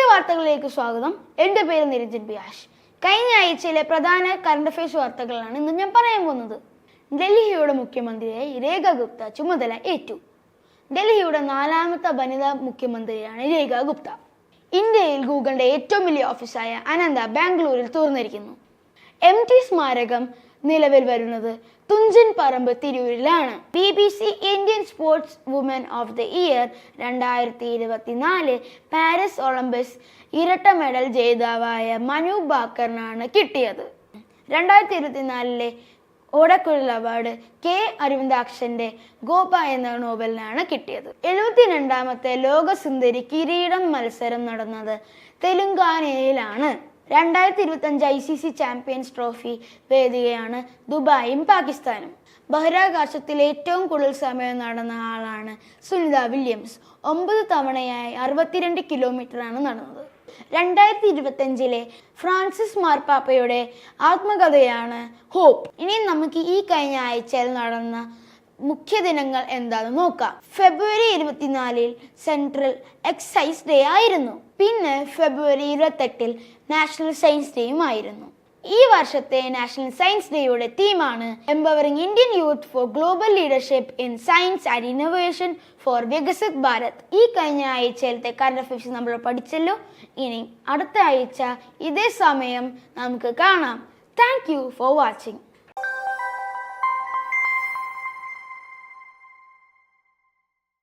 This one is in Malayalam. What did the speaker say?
വാർത്തകളിലേക്ക് സ്വാഗതം. എൻ്റെ പേര് നിരഞ്ജൻ ബിയാഷ്. കഴിഞ്ഞ ആഴ്ചയിലെ പ്രധാന കറണ്ട് അഫയേഴ്സ് വാർത്തകളാണ് ഇന്ന് ഞാൻ പറയാൻ പോകുന്നത്. ഡൽഹിയുടെ മുഖ്യമന്ത്രിയായി രേഖ ഗുപ്ത ചുമതല ഏറ്റു. ഡൽഹിയുടെ 4ാമത്തെ വനിതാ മുഖ്യമന്ത്രിയാണ് രേഖ ഗുപ്ത. ഇന്ത്യയിൽ ഗൂഗിളിന്റെ ഏറ്റവും വലിയ ഓഫീസായ അനന്ത ബാംഗ്ലൂരിൽ തുറന്നിരിക്കുന്നു. MT സ്മാരകം നിലവിൽ വരുന്നത് തുഞ്ചൻ പറമ്പ് തിരൂരിലാണ്. BBC Indian sportswoman of the year 2024 Paris Olympics ഇരട്ട മെഡൽ ജേതാവായ മനു ഭാക്കറിനാണ് കിട്ടിയത്. 2024 ഓടക്കുഴൽ അവാർഡ് K അരവിന്ദാക്ഷന്റെ ഗോപ എന്ന നോവലിനാണ് കിട്ടിയത്. 72ാമത്തെ ലോക സുന്ദരി കിരീടം മത്സരം നടന്നത് തെലുങ്കാനയിലാണ്. 2025 ICC ചാമ്പ്യൻസ് ട്രോഫി വേദികയാണ് ദുബായും പാകിസ്ഥാനും. ബഹിരാകാശത്തിൽ ഏറ്റവും കൂടുതൽ സമയം നടന്ന ആളാണ് സുനിത വില്യംസ്. 9 തവണയായി 62 കിലോമീറ്ററാണ് നടന്നത്. 2025 ഫ്രാൻസിസ് മാർപ്പാപ്പയുടെ ആത്മകഥയാണ് ഹോപ്പ്. ഇനി നമുക്ക് ഈ കഴിഞ്ഞ ആഴ്ചയിൽ നടന്ന മുഖ്യ ദിനങ്ങൾ എന്താണെന്ന് നോക്കാം. ഫെബ്രുവരി 24 സെൻട്രൽ എക്സൈസ് ഡേ ആയിരുന്നു. പിന്നെ ഫെബ്രുവരി 28 നാഷണൽ സയൻസ് ഡേയും ആയിരുന്നു. ഈ വർഷത്തെ നാഷണൽ സയൻസ് ഡേയുടെ തീമാണ് empowering Indian youth for global leadership in science and innovation for Viksit Bharat. ഈ കഴിഞ്ഞ ആഴ്ചയിലത്തെ കറണ്ട് അഫയേഴ്സ് നമ്മൾ പഠിച്ചല്ലോ. ഇനി അടുത്ത ആഴ്ച ഇതേ സമയം നമുക്ക് കാണാം. Thank you for watching.